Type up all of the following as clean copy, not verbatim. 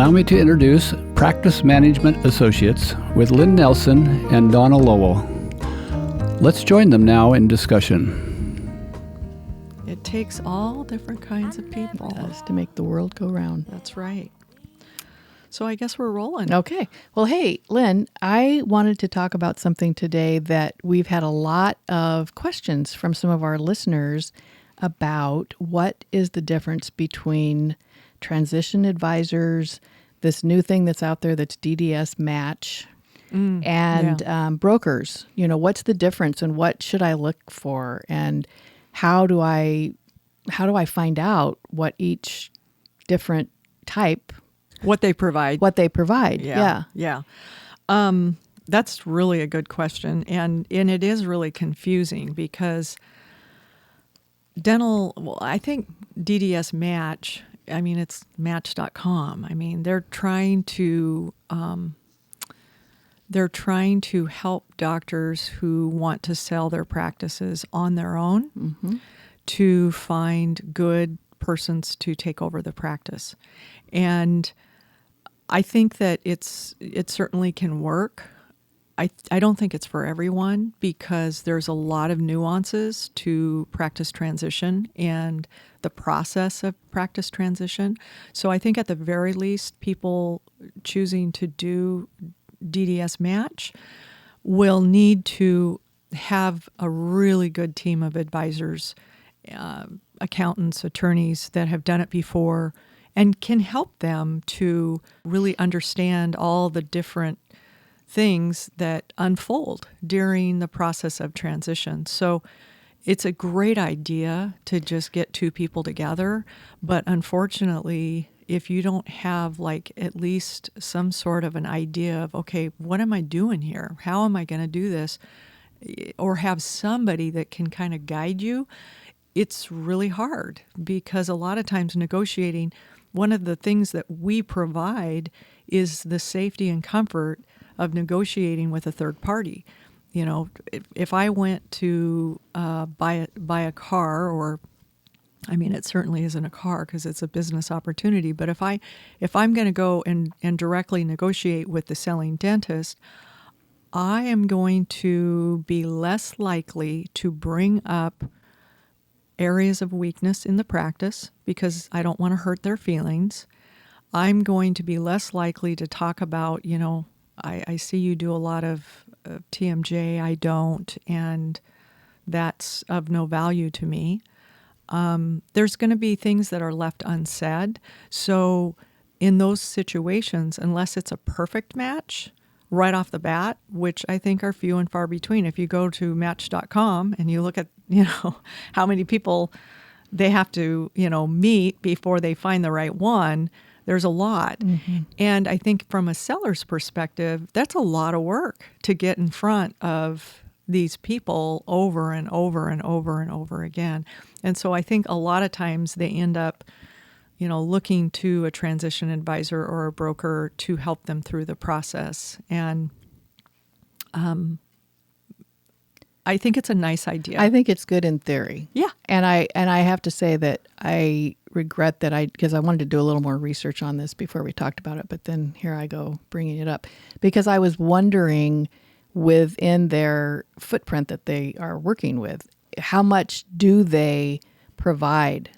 Allow me to introduce Practice Management Associates with Lynn Nelson and Donna Lowell. Let's join them now in discussion. It takes all different kinds of people. It does to make the world go round. That's right. So I guess we're rolling. Okay. Well, hey, Lynn, I wanted to talk about something today that we've had a lot of questions from some of our listeners about. What is the difference between transition advisors, this new thing that's out there that's DDS Match, and brokers? You know, what's the difference and what should I look for? And how do I find out what each different type, what they provide? Yeah. That's really a good question, and it is really confusing because I think DDS Match, I mean, it's Match.com. I mean, they're trying to help doctors who want to sell their practices on their own to find good persons to take over the practice. And I think that it certainly can work. I don't think it's for everyone because there's a lot of nuances to practice transition and the process of practice transition. So I think at the very least, people choosing to do DDS Match will need to have a really good team of advisors, accountants, attorneys that have done it before and can help them to really understand all the different things that unfold during the process of transition. So it's a great idea to just get two people together, but unfortunately, if you don't have like at least some sort of an idea of, okay, what am I doing here? How am I going to do this? Or have somebody that can kind of guide you, it's really hard because a lot of times negotiating, one of the things that we provide is the safety and comfort of negotiating with a third party. You know, if I went to buy a car, or I mean, it certainly isn't a car because it's a business opportunity. But if I'm going to go and directly negotiate with the selling dentist, I am going to be less likely to bring up areas of weakness in the practice because I don't want to hurt their feelings. I'm going to be less likely to talk about, you know, I see you do a lot of TMJ, I don't, and that's of no value to me. There's going to be things that are left unsaid. So in those situations, unless it's a perfect match right off the bat, which I think are few and far between. If you go to Match.com and you look at, you know, how many people they have to, you know, meet before they find the right one, there's a lot. And I think from a seller's perspective, that's a lot of work to get in front of these people over and over and over and over again. And so I think a lot of times they end up, you know, looking to a transition advisor or a broker to help them through the process. And I think it's a nice idea. I think it's good in theory. Yeah. And I have to say that I regret that because I wanted to do a little more research on this before we talked about it, but then here I go bringing it up because I was wondering within their footprint that they are working with, how much do they provide?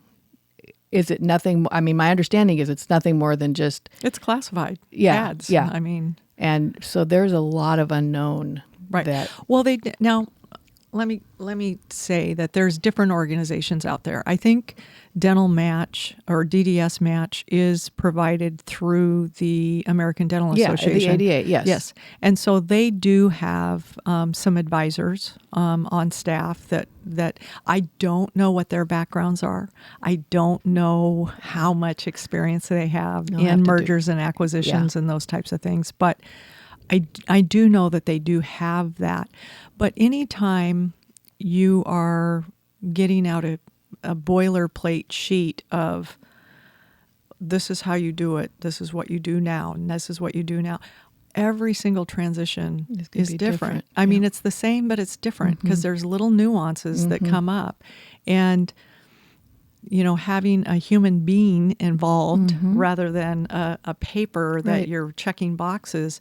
Is it nothing? I mean, my understanding is it's nothing more than just... It's classified ads. Yeah. I mean... And so there's a lot of unknown. Right. Well, now, let me say that there's different organizations out there. I think Dental Match or DDS Match is provided through the American Dental Association. The ADA, yes. Yes. And so they do have some advisors on staff that I don't know what their backgrounds are. I don't know how much experience they have in mergers and acquisitions and those types of things. But I do know that they do have that. But anytime you are getting out a boilerplate sheet of this is how you do it, this is what you do now, and this is what you do now, every single transition is different. I mean, it's the same, but it's different because there's little nuances that come up. And having a human being involved rather than a paper that Right. you're checking boxes,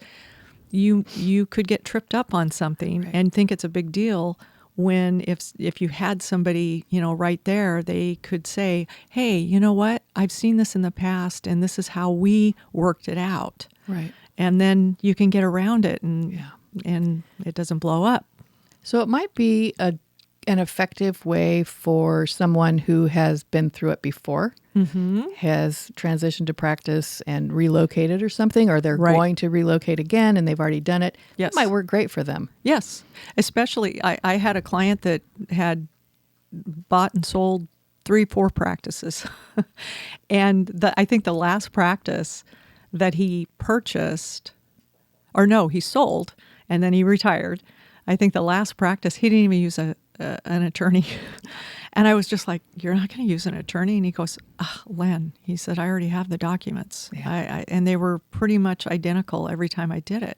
you could get tripped up on something Right. and think it's a big deal. When if you had somebody, right there, they could say, hey, you know what? I've seen this in the past and this is how we worked it out. Right. And then you can get around it and Yeah. and it doesn't blow up. So it might be an effective way for someone who has been through it before, has transitioned to practice and relocated or something, or they're Right. going to relocate again and they've already done it. Yes. It might work great for them. Yes. Especially, I had a client that had bought and sold 3-4 practices. And I think the last practice that he purchased, or no, he sold and then he retired. I think the last practice, he didn't even use an attorney. And I was just like, you're not going to use an attorney? And he goes, Lynn, he said, I already have the documents. Yeah. And they were pretty much identical every time I did it.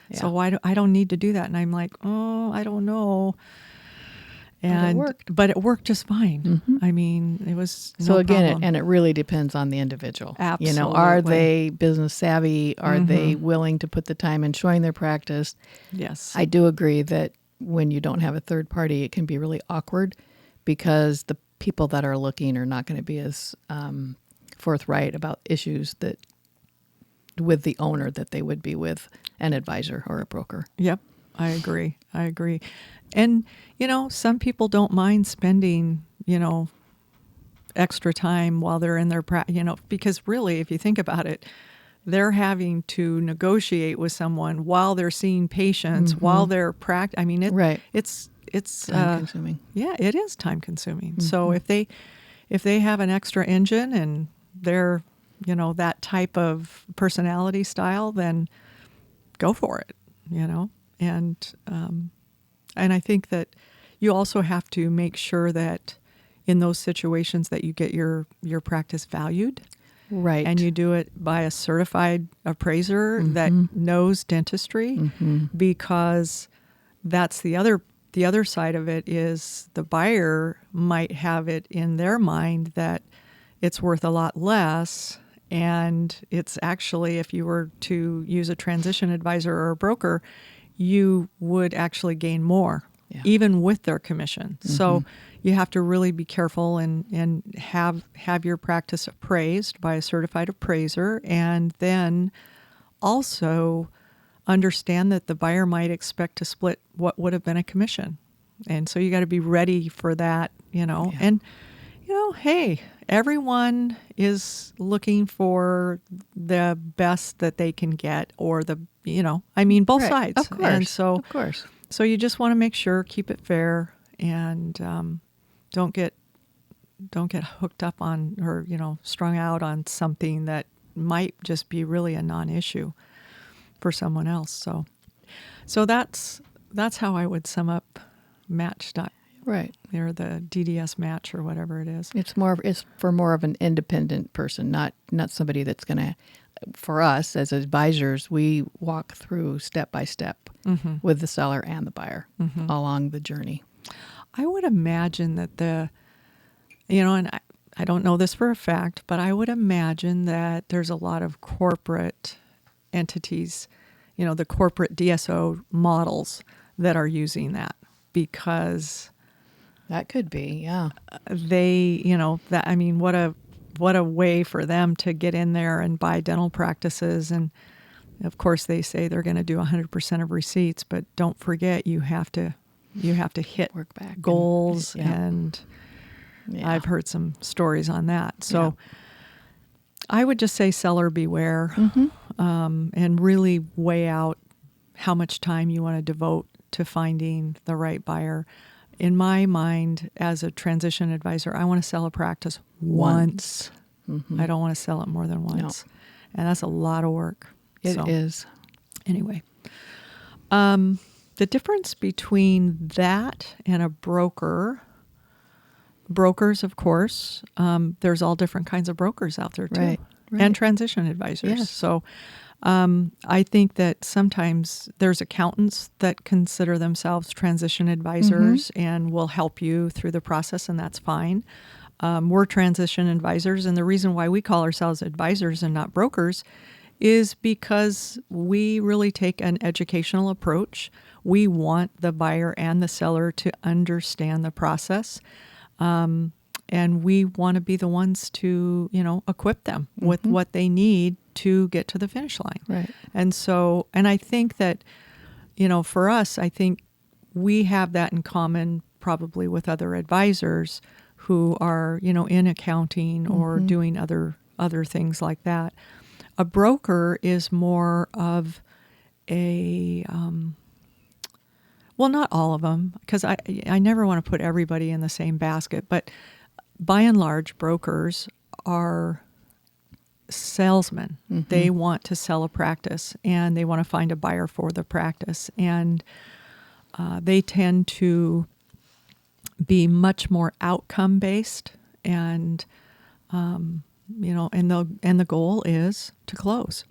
Yeah. So I don't need to do that. And I'm like, oh, I don't know. But it worked. But it worked just fine. I mean, it was no So again, problem. it really depends on the individual. Are Absolutely. they business savvy? Are they willing to put the time in showing their practice? Yes. I do agree that when you don't have a third party, it can be really awkward because the people that are looking are not going to be as forthright about issues that with the owner that they would be with an advisor or a broker. Yep, I agree. And, some people don't mind spending, extra time while they're in their because really, if you think about it, they're having to negotiate with someone while they're seeing patients, while they're I mean, Right. it's Time consuming. Yeah, it is time consuming. So if they have an extra engine and they're, that type of personality style, then go for it, And I think that you also have to make sure that in those situations that you get your practice valued. Right. And you do it by a certified appraiser that knows dentistry, because that's the other side of it is the buyer might have it in their mind that it's worth a lot less. And it's actually, if you were to use a transition advisor or a broker, you would actually gain more, even with their commission. So you have to really be careful and have your practice appraised by a certified appraiser, and then also understand that the buyer might expect to split what would have been a commission. And so you got to be ready for that, And, hey, everyone is looking for the best that they can get, or both Right. sides. Of course. And so, of course. so you just want to make sure, keep it fair, and don't get hooked up on or strung out on something that might just be really a non-issue for someone else. So that's how I would sum up Match. Right. Or the DDS Match or whatever it is. It's for more of an independent person, not somebody that's going to. For us as advisors, we walk through step by step with the seller and the buyer along the journey. I would imagine that and I don't know this for a fact, but I would imagine that there's a lot of corporate entities, the corporate DSO models that are using that, because That could be, yeah. they, what a way for them to get in there and buy dental practices. And of course they say they're going to do 100% of receipts, but don't forget you have to hit Work back goals. and I've heard some stories on that. So I would just say seller beware, and really weigh out how much time you want to devote to finding the right buyer. In my mind, as a transition advisor, I want to sell a practice once. I don't want to sell it more than once. No. And that's a lot of work. It is. Anyway, the difference between that and a broker, brokers, of course, there's all different kinds of brokers out there too. Right. And transition advisors. Yes. So I think that sometimes there's accountants that consider themselves transition advisors and will help you through the process, and that's fine. We're transition advisors, and the reason why we call ourselves advisors and not brokers is because we really take an educational approach. We want the buyer and the seller to understand the process, and we want to be the ones to, equip them with what they need to get to the finish line. Right. And I think that, for us, I think we have that in common probably with other advisors who are, in accounting or doing other things like that. A broker is more of a, well, not all of them, because I never want to put everybody in the same basket, but by and large, brokers are salesmen. They want to sell a practice, and they want to find a buyer for the practice, and they tend to be much more outcome based, and and the goal is to close.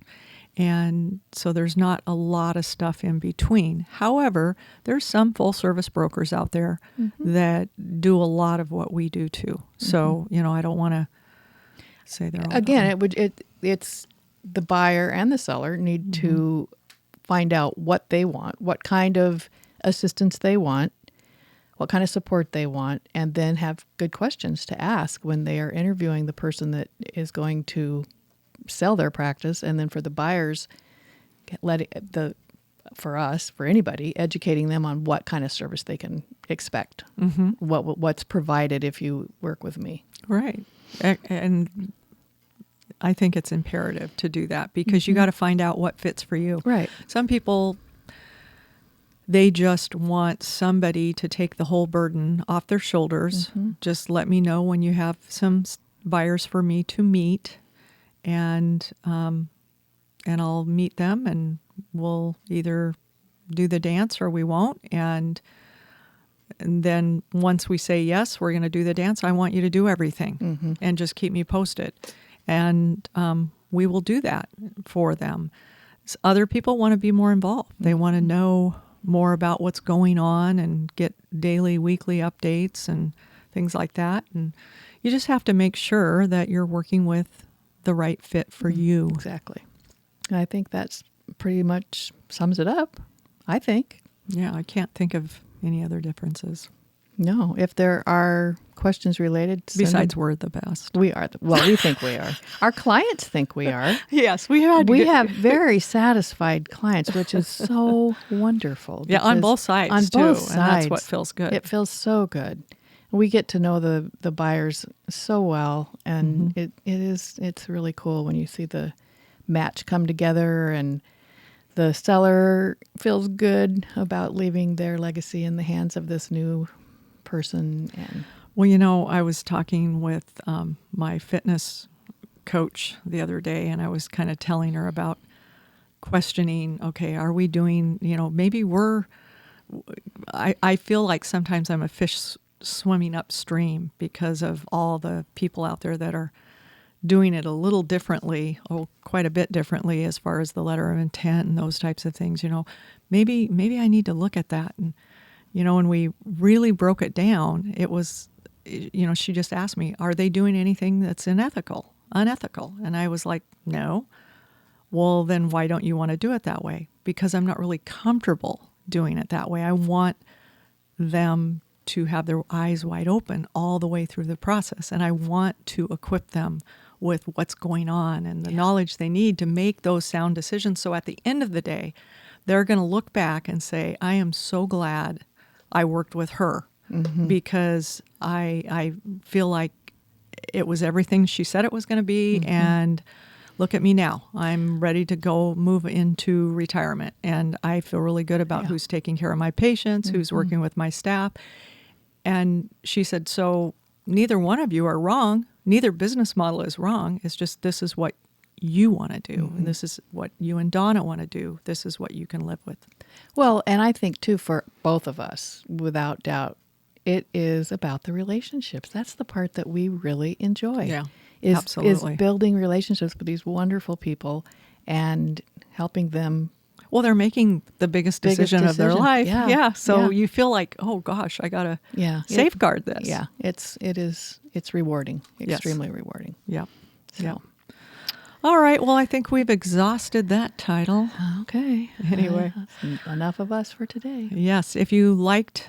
And so there's not a lot of stuff in between. However, there's some full service brokers out there that do a lot of what we do too. So, I don't want to say they're all Again, it's the buyer and the seller need to find out what they want, what kind of assistance they want, what kind of support they want, and then have good questions to ask when they are interviewing the person that is going to sell their practice. And then for the buyers, for anybody, educating them on what kind of service they can expect, what's provided if you work with me. Right. And I think it's imperative to do that, because you got to find out what fits for you. Right. Some people, they just want somebody to take the whole burden off their shoulders. Just let me know when you have some buyers for me to meet, and I'll meet them, and we'll either do the dance or we won't. And then once we say yes, we're going to do the dance, I want you to do everything and just keep me posted. And we will do that for them. Other people want to be more involved. They want to know more about what's going on and get daily, weekly updates and things like that. And you just have to make sure that you're working with the right fit for you. Exactly. And I think that's pretty much sums it up, I think. Yeah, I can't think of any other differences. No, if there are questions related, besides we're the best. We are. We think we are. Our clients think we are. Yes, we have. We have very satisfied clients, which is so wonderful. Yeah, on both sides. On both sides, and that's what feels good. It feels so good. We get to know the buyers so well, and it's really cool when you see the match come together, and the seller feels good about leaving their legacy in the hands of this new person. And well, I was talking with my fitness coach the other day, and I was kind of telling her about questioning, okay, are we doing, maybe I feel like sometimes I'm a fish swimming upstream because of all the people out there that are doing it a little differently, quite a bit differently as far as the letter of intent and those types of things. Maybe I need to look at that. And when we really broke it down, it was, she just asked me, are they doing anything that's unethical? And I was like, no. Well, then why don't you want to do it that way? Because I'm not really comfortable doing it that way. I want them to have their eyes wide open all the way through the process. And I want to equip them with what's going on and the knowledge they need to make those sound decisions. So at the end of the day, they're going to look back and say, I am so glad I worked with her because I feel like it was everything she said it was going to be. And look at me now. I'm ready to go move into retirement. And I feel really good about who's taking care of my patients, who's working with my staff. And she said, so neither one of you are wrong. Neither business model is wrong. It's just this is what you want to do. And this is what you and Donna want to do. This is what you can live with. Well, and I think, too, for both of us, without doubt, it is about the relationships. That's the part that we really enjoy. Yeah, absolutely. Is building relationships with these wonderful people and helping them Well, they're making the biggest decision of their decision. life. Yeah. So Yeah. you feel like, oh gosh, I gotta safeguard this. Yeah, it's rewarding, extremely rewarding. Yep. So. Yep. All right. Well, I think we've exhausted that title. Okay. Anyway. That's enough of us for today. Yes. If you liked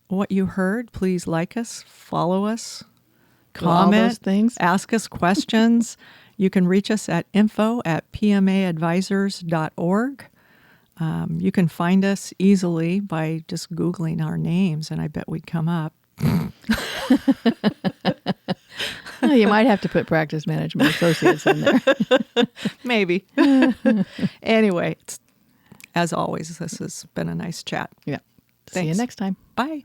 what you heard, please like us, follow us, Do all comment, those things. ask us questions. You can reach us at info@pmaadvisors.org. You can find us easily by just Googling our names, and I bet we'd come up. You might have to put Practice Management Associates in there. Maybe. Anyway, as always, this has been a nice chat. Yeah. See you Thanks. next time. Bye.